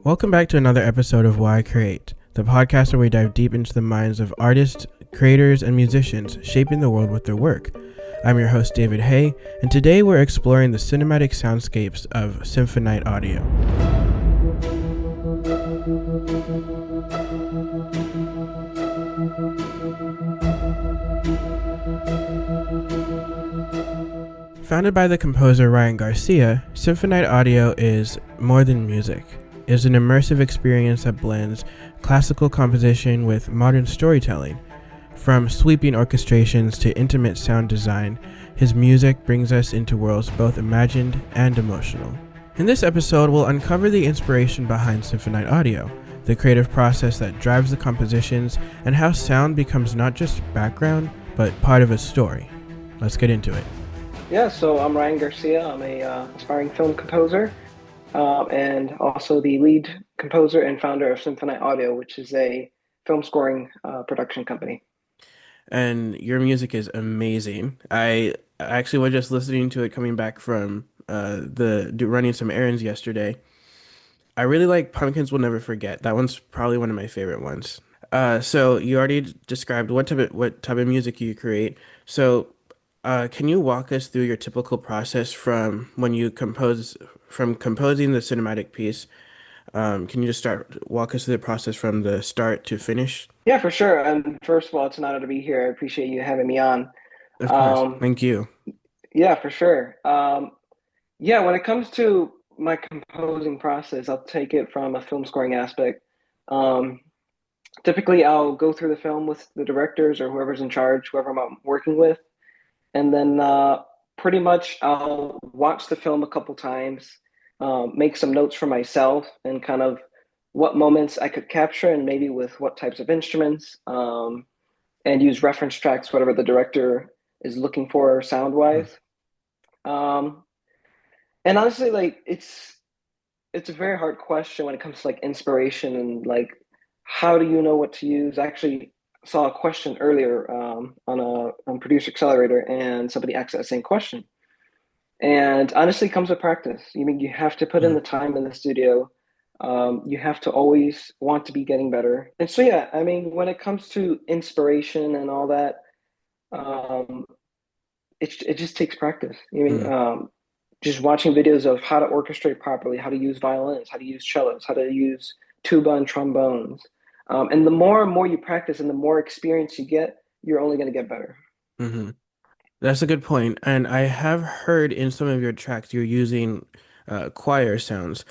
Welcome back to another episode of Why Create, the podcast where we dive deep into the minds of artists, creators, and musicians shaping the world with their work. I'm your host, David Haye, and today we're exploring the cinematic soundscapes of Symphonyte audio. Founded by the composer Ryan Garcia, Symphonyte audio is more than music. It is an immersive experience that blends classical composition with modern storytelling. From sweeping orchestrations to intimate sound design, his music brings us into worlds both imagined and emotional. In this episode, we'll uncover the inspiration behind Symphonyte audio, the creative process that drives the compositions, and how sound becomes not just background, but part of a story. Let's get into it. Yeah, so I'm Ryan Garcia. I'm a aspiring film composer and also the lead composer and founder of Symphonyte Audio, which is a film scoring production company. And your music is amazing. I actually was just listening to it coming back from running some errands yesterday. I really like Pumpkins Will Never Forget. That one's probably one of my favorite ones. So you already described what type of music you create. So can you walk us through your typical process from when you composing the cinematic piece? Can you just walk us through the process from the start to finish? Yeah, for sure. And first of all, it's an honor to be here. I appreciate you having me on. Of course. Um, Thank you. yeah, for sure. Yeah, when it comes to my composing process, I'll take it from a film scoring aspect. Um, Typically, I'll go through the film with the directors or whoever's in charge, whoever I'm working with. And then pretty much I'll watch the film a couple times, make some notes for myself, and kind of what moments I could capture, and maybe with what types of instruments, and use reference tracks, whatever the director is looking for sound wise. Um, and honestly, like it's a very hard question when it comes to like inspiration and like how do you know what to use. I actually saw a question earlier on Producer Accelerator, and somebody asked that same question. And honestly, it comes with practice. You mean you have to put in Mm. the time in the studio. You have to always want to be getting better. And so, yeah, I mean, when it comes to inspiration and all that, um, it just takes practice. You mean Mm. just watching videos of how to orchestrate properly, how to use violins, how to use cellos, how to use tuba and trombones. And the more and more you practice and the more experience you get, you're only going to get better. Hmm. That's a good point. And I have heard in some of your tracks you're using choir sounds.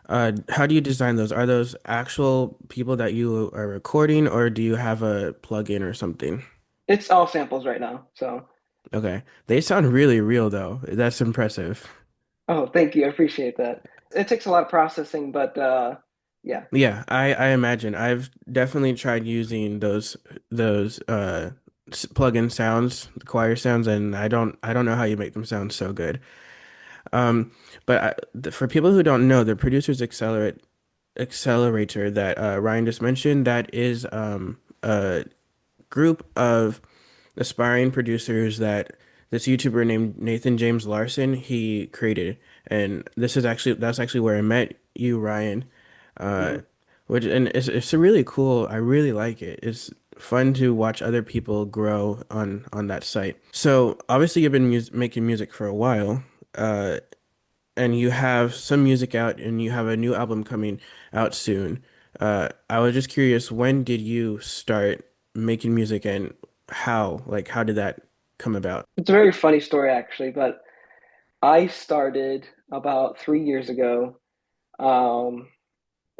How do you design those? Are those actual people that you are recording, or do you have a plugin or something? It's all samples right now. So, Okay. They sound really real though. That's impressive. oh, thank you. I appreciate that. It takes a lot of processing, but yeah. Yeah, I imagine. I've definitely tried using those plug-in sounds, the choir sounds, and I don't know how you make them sound so good. Um, but for people who don't know, the Producers Accelerator that Ryan just mentioned, that is a group of aspiring producers that this YouTuber named Nathan James Larson he created, and that's actually where I met you, Ryan. Uh, Mhm. which and it's a really cool. I really like it. It's fun to watch other people grow on that site. So obviously you've been making music for a while, uh, and you have some music out, and you have a new album coming out soon. I was just curious, when did you start making music, and how did that come about? It's a very funny story, actually, but I started about 3 years ago. Um,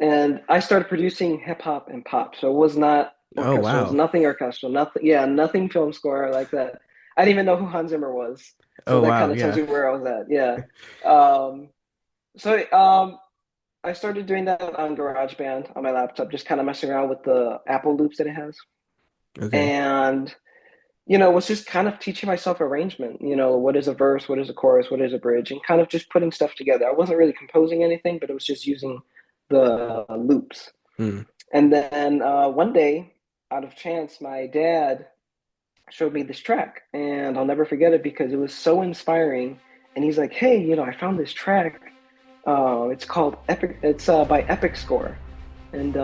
and I started producing hip hop and pop. So it was not Oh, orchestral, it was wow. nothing orchestral, nothing, yeah, nothing film score like that. I didn't even know who Hans Zimmer was. So Oh, that wow. kind of tells Yeah. you where I was at. Yeah. Um, so I started doing that on GarageBand on my laptop, just kind of messing around with the Apple loops that it has. Okay. And, was just kind of teaching myself arrangement, what is a verse, what is a chorus, what is a bridge, and kind of just putting stuff together. I wasn't really composing anything, but it was just using the loops. Hmm. And then one day, out of chance, my dad showed me this track, and I'll never forget it because it was so inspiring. And he's like, "Hey, I found this track. It's called Epic. It's by Epic Score, and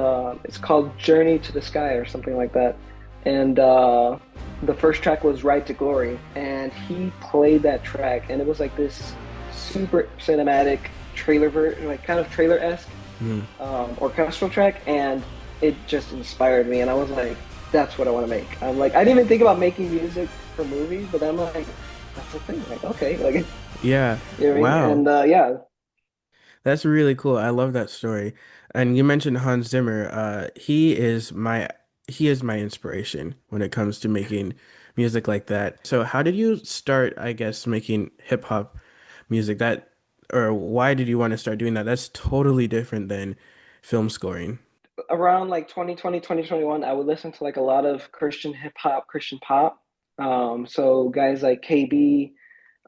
it's called Journey to the Sky or something like that. And the first track was Ride to Glory, and he played that track, and it was like this super cinematic like kind of trailer-esque Mm. orchestral track, and it just inspired me. And I was like, that's what I want to make. I'm like, I didn't even think about making music for movies, but I'm like, that's the thing. Like, okay, like, Yeah. you know what I mean? Wow. And yeah, That's really cool. I love that story. And you mentioned Hans Zimmer. He is my inspiration when it comes to making music like that. So how did you start, I guess, making hip hop music? That or why did you want to start doing that? That's totally different than film scoring. around like 2020, 2021, I would listen to like a lot of Christian hip hop, Christian pop. So guys like KB,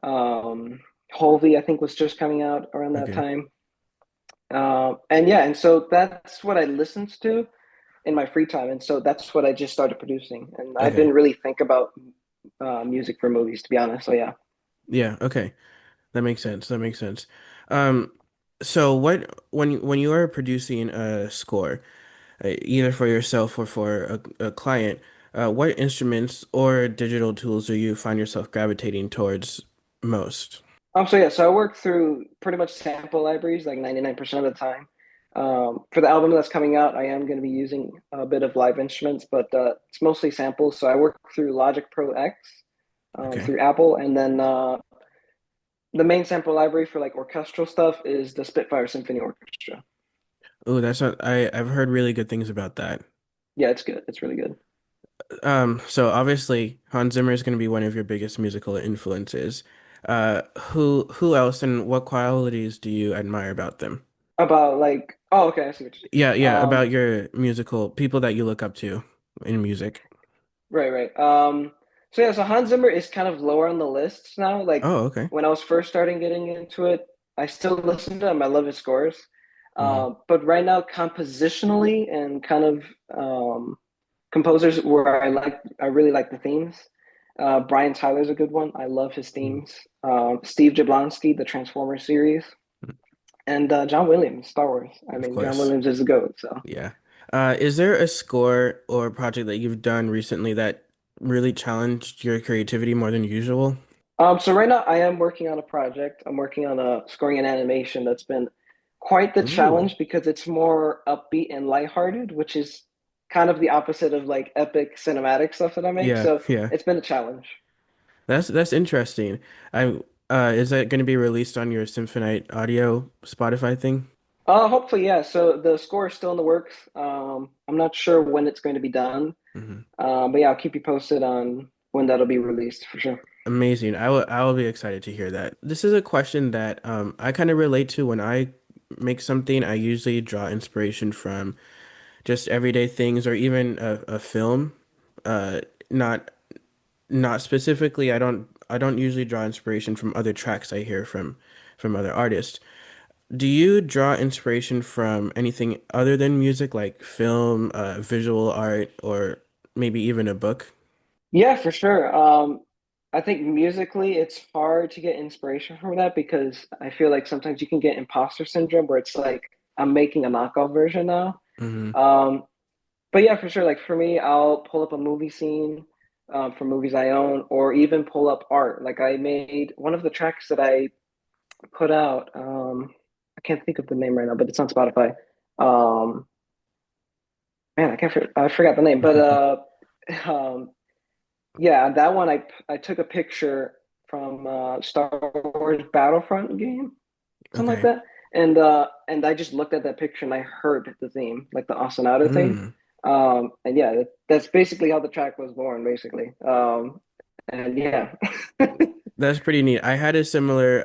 Holvey, I think was just coming out around that Okay. time. And yeah, and so that's what I listened to in my free time, and so that's what I just started producing. And I Okay. didn't really think about music for movies, to be honest. So yeah. Yeah, okay. That makes sense. That makes sense. Um, so when you are producing a score, either for yourself or for a client, what instruments or digital tools do you find yourself gravitating towards most? So yeah, so I work through pretty much sample libraries like 99% of the time. For the album that's coming out, I am going to be using a bit of live instruments, but it's mostly samples. So I work through Logic Pro X, Okay. through Apple, and then the main sample library for like orchestral stuff is the Spitfire Symphony Orchestra. Oh, that's not, I've heard really good things about that. Yeah, it's good. It's really good. So obviously Hans Zimmer is going to be one of your biggest musical influences. Who else and what qualities do you admire about them? About like, oh, okay, I see what Yeah, you. yeah, about your musical people that you look up to in music. Right, right. So yeah, so Hans Zimmer is kind of lower on the list now. Like Oh, okay. when I was first starting getting into it, I still listen to him. I love his scores. Hmm. But right now, compositionally and kind of composers where I really like the themes. Brian Tyler's a good one. I love his themes. Steve Jablonsky, the Transformers series, and John Williams, Star Wars. I Of mean, John course. Williams is the GOAT. So. Yeah. Is there a score or project that you've done recently that really challenged your creativity more than usual? So right now I am working on a project. I'm working on a scoring an animation that's been quite the Ooh. challenge because it's more upbeat and lighthearted, which is kind of the opposite of like epic cinematic stuff that I make. Yeah, So yeah. it's been a challenge. That's interesting. I is that going to be released on your Symphonite audio Spotify thing? Hopefully, yeah. So the score is still in the works. I'm not sure when it's going to be done. Hmm. But yeah, I'll keep you posted on when that'll be released for sure. Amazing. I will be excited to hear that. This is a question that I kind of relate to when I make something. I usually draw inspiration from just everyday things or even a film. Uh, not not specifically. I don't usually draw inspiration from other tracks I hear from other artists. Do you draw inspiration from anything other than music, like film, visual art, or maybe even a book? Yeah, for sure. I think musically it's hard to get inspiration from that because I feel like sometimes you can get imposter syndrome where it's like I'm making a knockoff version now. Hmm. Um, but yeah, for sure. Like for me, I'll pull up a movie scene from movies I own, or even pull up art. Like I made one of the tracks that I put out. I can't think of the name right now, but it's on Spotify. Um, man, I forgot the name, but um, yeah, that one I took a picture from Star Wars Battlefront game, something like Okay. that. And I just looked at that picture and I heard the theme, like the Ostinato theme. Mm. And yeah, that's basically how the track was born, basically. And yeah. That's pretty neat. I had a similar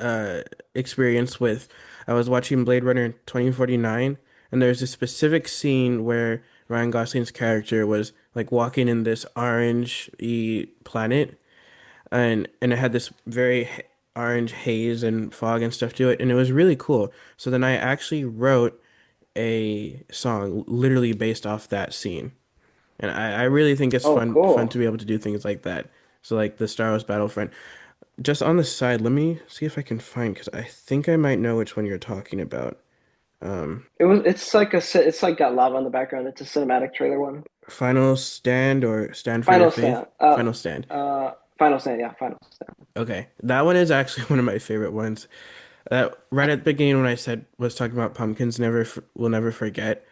uh experience with I was watching Blade Runner 2049 and there's a specific scene where Ryan Gosling's character was like walking in this orange planet and it had this very orange haze and fog and stuff to it and it was really cool. So then I actually wrote a song literally based off that scene. And I really think it's Oh, fun cool. to be able to do things like that. So like the Star Wars Battlefront. just on the side, let me see if I can find because I think I might know which one you're talking about. Um, It's like got lava in the background. It's a cinematic trailer one. Final Stand or Stand for Your Final Faith? Stand. Final Stand. Final Stand. Yeah, Final Stand. Okay, that one is actually one of my favorite ones. Right at the beginning when I said was talking about pumpkins, will never forget.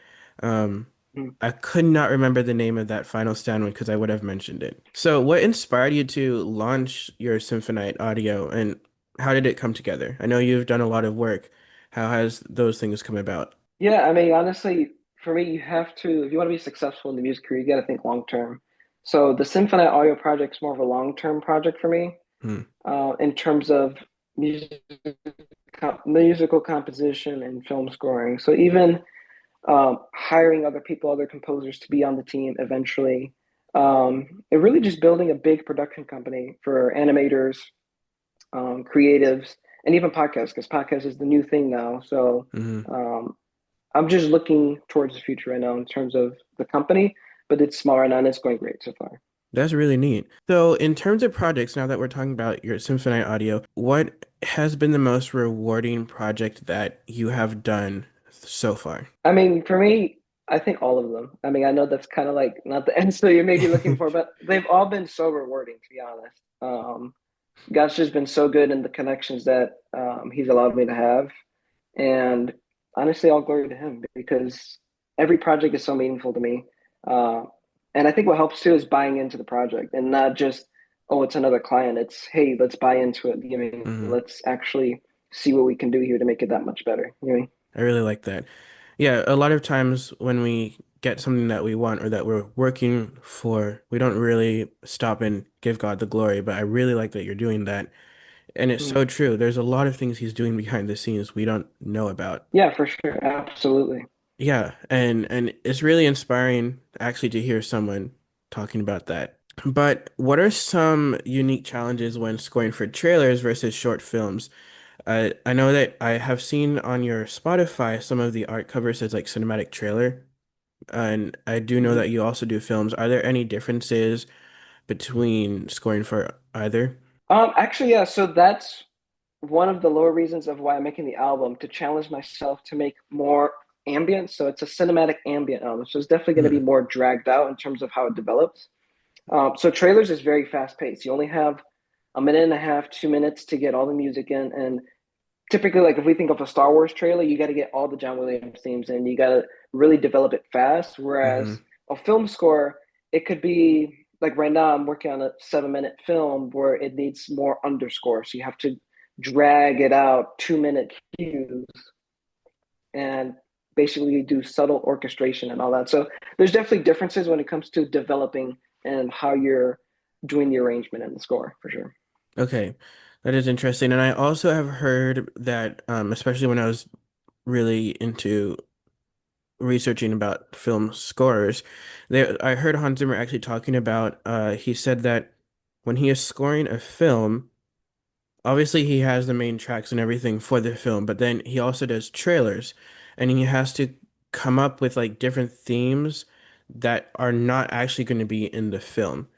Um, Hmm. I could not remember the name of that Final Stand one because I would have mentioned it. So, what inspired you to launch your Symphonite audio, and how did it come together? I know you've done a lot of work. How has those things come about? Yeah, I mean, honestly, for me, you have to, if you want to be successful in the music career, you got to think long term. So the Symphonite audio project is more of a long term project for me, Hmm. in terms of music, musical composition and film scoring. So even hiring other people, other composers to be on the team eventually, and really just building a big production company for animators, creatives, and even podcasts, because podcast is the new thing now. So Hmm. um, I'm just looking towards the future right now in terms of the company, but it's small right now and it's going great so far. That's really neat. So, in terms of projects, now that we're talking about your Symphonite audio, what has been the most rewarding project that you have done so far? I mean, for me, I think all of them. I mean, I know that's kind of like not the answer you may be looking for, but they've all been so rewarding, to be honest. God's just been so good in the connections that He's allowed me to have. And honestly, all glory to Him because every project is so meaningful to me. Uh, and I think what helps too is buying into the project and not just, oh, it's another client. It's, hey, let's buy into it. You know, Hmm. let's actually see what we can do here to make it that much better. You know? I really like that. Yeah, a lot of times when we get something that we want or that we're working for, we don't really stop and give God the glory, but I really like that you're doing that. And it's Mhm. so true. There's a lot of things he's doing behind the scenes we don't know about. Yeah, for sure. Absolutely. Yeah, and it's really inspiring actually to hear someone talking about that. But what are some unique challenges when scoring for trailers versus short films? I know that I have seen on your Spotify some of the art covers says like cinematic trailer, and I do know Mhm. that you also do films. Are there any differences between scoring for either? Actually, yeah. So that's one of the lower reasons of why I'm making the album to challenge myself to make more ambient. So it's a cinematic ambient album. So it's definitely going to be Hmm. more dragged out in terms of how it develops. So trailers is very fast paced. You only have a minute and a half, 2 minutes to get all the music in. And typically, like if we think of a Star Wars trailer, you got to get all the John Williams themes in. You got to really develop it fast. Whereas Hmm. a film score, it could be like right now, I'm working on a 7 minute film where it needs more underscore. So you have to drag it out 2 minute cues and basically do subtle orchestration and all that. So there's definitely differences when it comes to developing and how you're doing the arrangement and the score for sure. Okay, that is interesting. And I also have heard that, especially when I was really into researching about film scores, I heard Hans Zimmer actually talking about, he said that when he is scoring a film, obviously he has the main tracks and everything for the film, but then he also does trailers and he has to come up with like different themes that are not actually going to be in the film.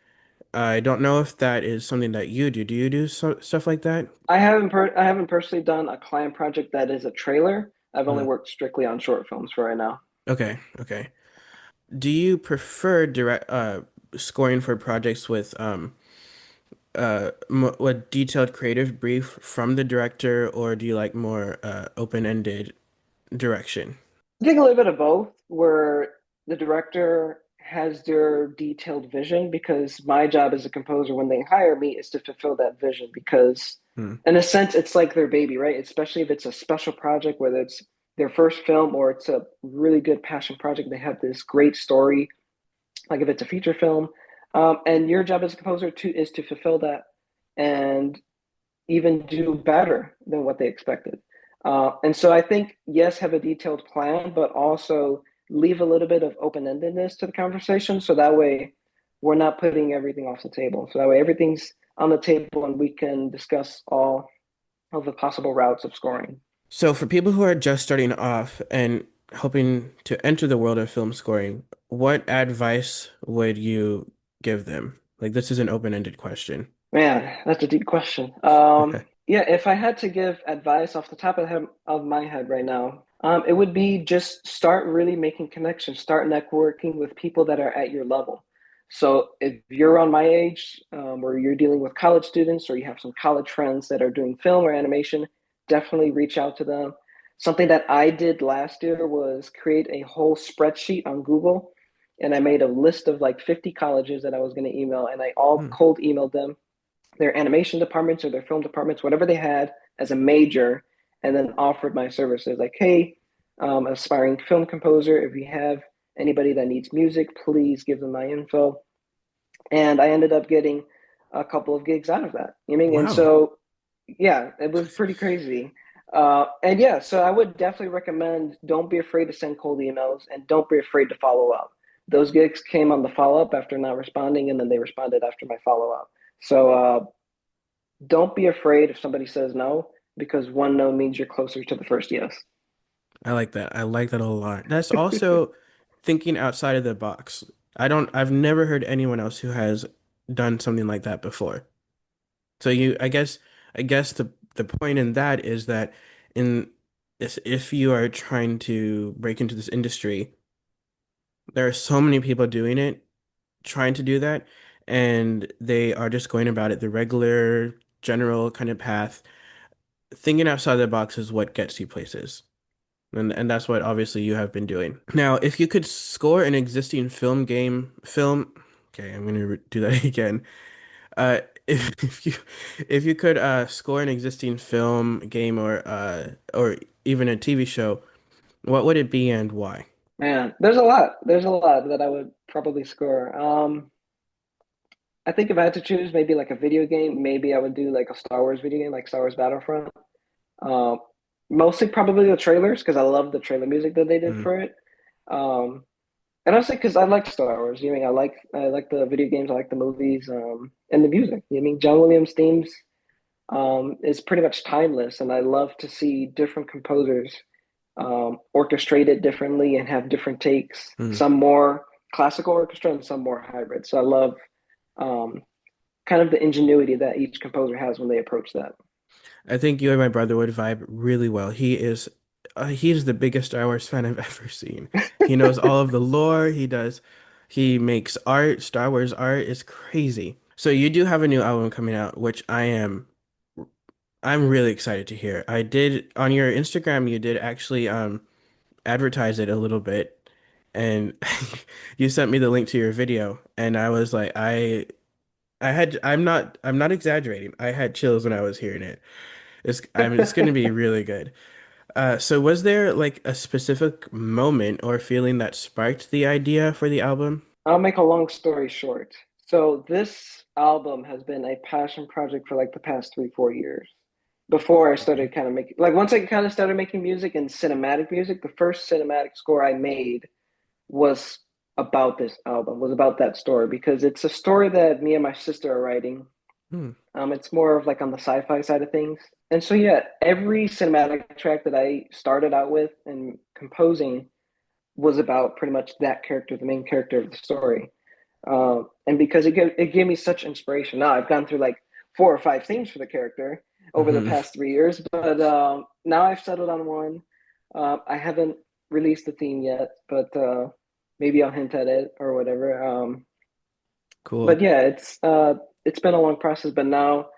I don't know if that is something that you do. Do you do stuff like that? I haven't personally done a client project that is a trailer. I've only Hmm. worked strictly on short films for right now. Okay, okay. Do you prefer direct scoring for projects with a detailed creative brief from the director, or do you like more open-ended direction? I think a little bit of both, where the director has their detailed vision, because my job as a composer when they hire me is to fulfill that vision. Because, Hmm. in a sense, it's like their baby, right? Especially if it's a special project, whether it's their first film or it's a really good passion project. They have this great story, like if it's a feature film. And your job as a composer is to fulfill that and even do better than what they expected. And so I think, yes, have a detailed plan, but also leave a little bit of open endedness to the conversation. So that way we're not putting everything off the table. So that way everything's on the table and we can discuss all of the possible routes of scoring. So for people who are just starting off and hoping to enter the world of film scoring, what advice would you give them? Like this is an open-ended question. Man, that's a deep question. Yeah, if I had to give advice off the top of my head right now, it would be just start really making connections, start networking with people that are at your level. So if you're on my age, or you're dealing with college students, or you have some college friends that are doing film or animation, definitely reach out to them. Something that I did last year was create a whole spreadsheet on Google, and I made a list of like 50 colleges that I was going to email, and I all Hmm. cold emailed them their animation departments or their film departments, whatever they had as a major, and then offered my services like, hey, aspiring film composer, if you have anybody that needs music, please give them my info. And I ended up getting a couple of gigs out of that. You know what I mean? And Wow. so, yeah, it was pretty crazy. And yeah, so I would definitely recommend don't be afraid to send cold emails and don't be afraid to follow up. Those gigs came on the follow up after not responding, and then they responded after my follow up. So don't be afraid if somebody says no, because one no means you're closer to the first yes. I like that. I like that a lot. That's also thinking outside of the box. I've never heard anyone else who has done something like that before. So I guess the point in that is that in if you are trying to break into this industry, there are so many people doing it, trying to do that, and they are just going about it the regular, general kind of path. Thinking outside the box is what gets you places. And that's what obviously you have been doing. Now, if you could score an existing film, okay, I'm gonna do that again. If if you could score an existing film, game, or even a TV show, what would it be and why? Man, there's a lot. There's a lot that I would probably score. I think if I had to choose, maybe like a video game, maybe I would do like a Star Wars video game, like Star Wars Battlefront. Uh, Mostly probably the trailers because I love the trailer music that they did Mm, for it. Um, and honestly, because I like Star Wars. You know, what I mean, I like the video games, I like the movies, and the music. You know, what I mean, John Williams themes is pretty much timeless, and I love to see different composers orchestrate it differently and have different takes. mm. Some more classical orchestra and some more hybrid. So I love um, kind of the ingenuity that each composer has when they approach that. I think you and my brother would vibe really well. He's the biggest Star Wars fan I've ever seen. He knows all of the lore. He makes art, Star Wars art. It's crazy. So you do have a new album coming out, which I'm really excited to hear. I did on your Instagram, you did actually advertise it a little bit, and you sent me the link to your video, and I was like, I'm not exaggerating. I had chills when I was hearing it. It's going to be really good. So was there like a specific moment or feeling that sparked the idea for the album? I'll make a long story short. So this album has been a passion project for like the past 3, 4 years. Before I Okay. started kind of making, like once I kind of started making music and cinematic music, the first cinematic score I made was about this album, was about that story because it's a story that me and my sister are writing. Hmm. It's more of like on the sci-fi side of things. And so yeah, every cinematic track that I started out with and composing was about pretty much that character, the main character of the story. And because it gave me such inspiration. Now I've gone through like 4 or 5 themes for the character over the Hmm. past 3 years, but now I've settled on one. I haven't released the theme yet, but maybe I'll hint at it or whatever. But Cool. yeah, it's been a long process, but now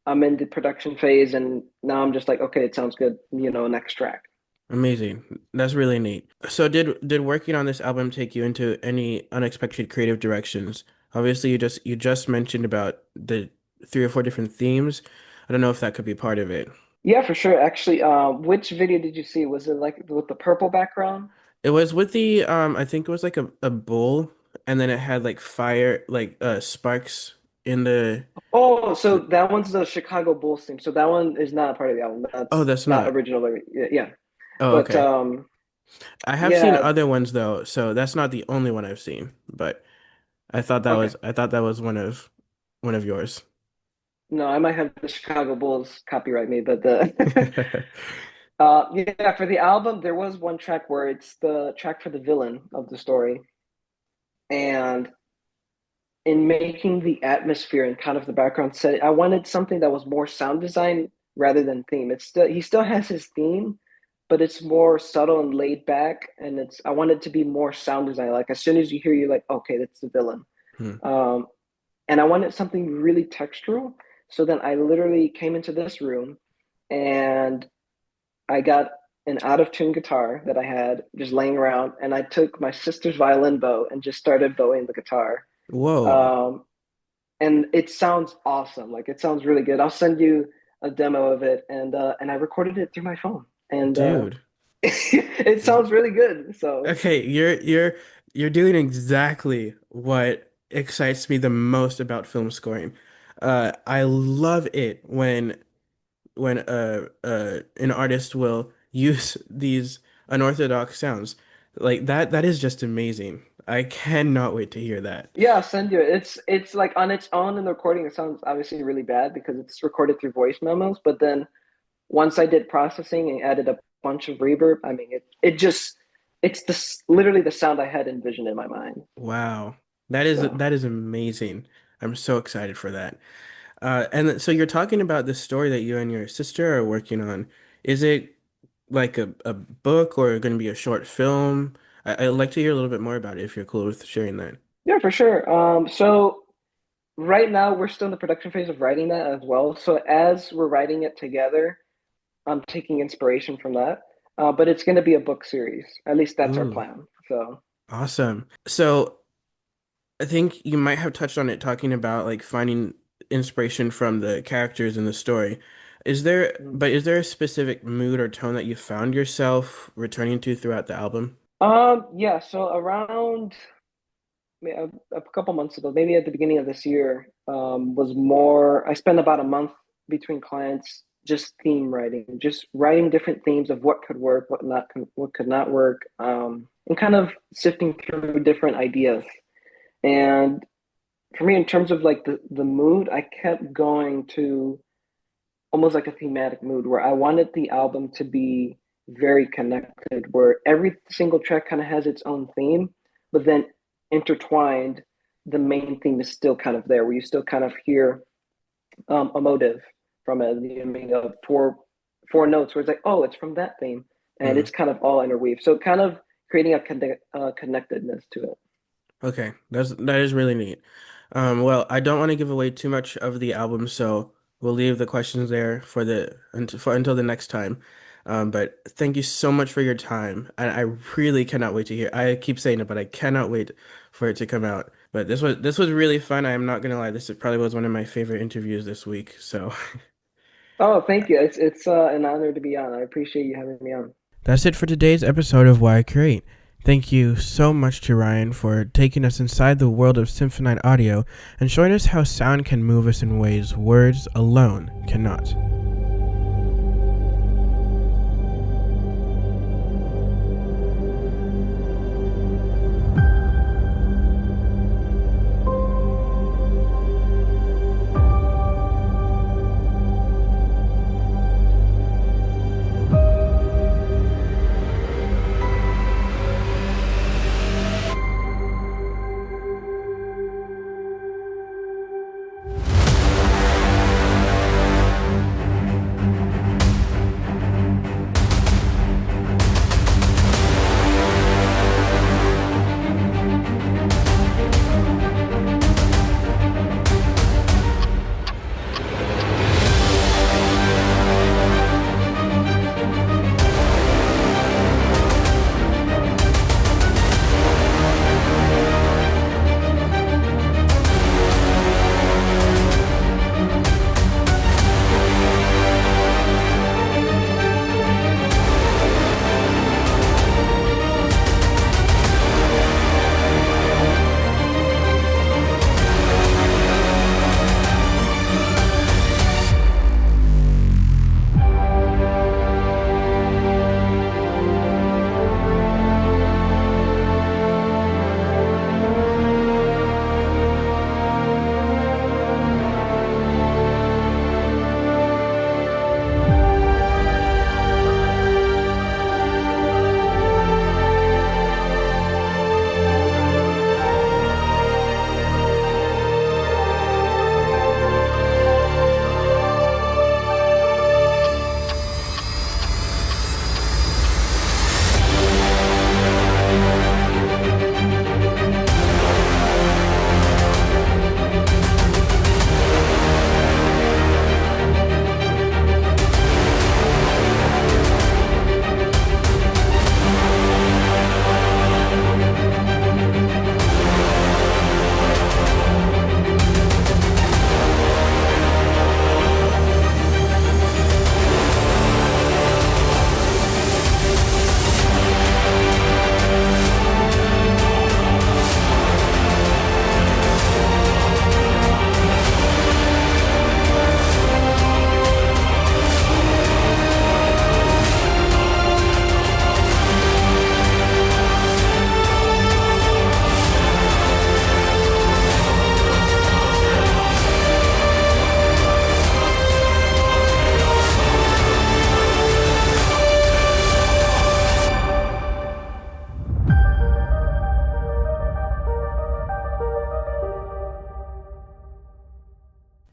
I'm in the production phase, and now I'm just like, okay, it sounds good. Next track. Amazing. That's really neat. So did working on this album take you into any unexpected creative directions? Obviously, you just mentioned about the three or four different themes. I don't know if that could be part of it. Yeah, for sure. Actually, which video did you see? Was it like with the purple background? It was with the I think it was like a bowl and then it had like fire like sparks in the Oh, so that one's the Chicago Bulls theme. So that one is not a part of the album. Oh, That's that's not not. original. Yeah, yeah. Oh, But okay. I have seen yeah, other ones though, so that's not the only one I've seen, but okay. I thought that was one of yours. No, I might have the Chicago Bulls copyright me, but yeah, for the album, there was one track where it's the track for the villain of the story, and in making the atmosphere and kind of the background set, I wanted something that was more sound design rather than theme. It's still he still has his theme, but it's more subtle and laid back. And it's I want it to be more sound design. Like as soon as you hear, you're like, okay, that's the villain. Hmm. Um, and I wanted something really textural. So then I literally came into this room and I got an out of tune guitar that I had just laying around, and I took my sister's violin bow and just started bowing the guitar. Whoa, Um, and it sounds awesome. Like it sounds really good. I'll send you a demo of it, and I recorded it through my phone, and dude. it sounds really good. So Okay, you're doing exactly what excites me the most about film scoring. I love it when an artist will use these unorthodox sounds. Like that is just amazing. I cannot wait to hear that. yeah, I'll send you it. It's like on its own in the recording, it sounds obviously really bad because it's recorded through voice memos. But then once I did processing and added a bunch of reverb, I mean it just it's literally the sound I had envisioned in my mind. Wow. So That is amazing. I'm so excited for that. So you're talking about this story that you and your sister are working on. Is it like a book or going to be a short film? I'd like to hear a little bit more about it if you're cool with sharing that. yeah, for sure. So right now we're still in the production phase of writing that as well. So as we're writing it together, I'm taking inspiration from that. But it's going to be a book series. At least that's our Ooh, plan. So awesome. So I think you might have touched on it talking about like finding inspiration from the characters in the story. Is there a specific mood or tone that you found yourself returning to throughout the album? yeah, so around a couple months ago, maybe at the beginning of this year, was more. I spent about a month between clients just theme writing, just writing different themes of what could work, what could not work, and kind of sifting through different ideas. And for me, in terms of like the mood, I kept going to almost like a thematic mood where I wanted the album to be very connected, where every single track kind of has its own theme, but then intertwined, the main theme is still kind of there, where you still kind of hear a motive from it. You know, I mean, four notes where it's like, oh, it's from that theme, and Hmm. it's kind of all interweaved. So kind of creating a connectedness to it. Okay, that is really neat. Well, I don't want to give away too much of the album, so we'll leave the questions there for until the next time. But thank you so much for your time, and I really cannot wait to hear. I keep saying it, but I cannot wait for it to come out. But this was really fun. I am not gonna lie. Probably was one of my favorite interviews this week. So Oh, thank you. It's an honor to be on. I appreciate you having me on. that's it for today's episode of Why Create. Thank you so much to Ryan for taking us inside the world of Symphonyte audio and showing us how sound can move us in ways words alone cannot.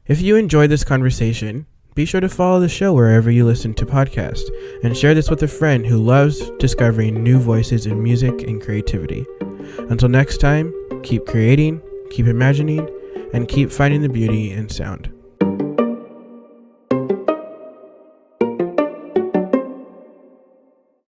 If you enjoyed this conversation, be sure to follow the show wherever you listen to podcasts, and share this with a friend who loves discovering new voices in music and creativity. Until next time, keep creating, keep imagining, and keep finding the beauty in sound.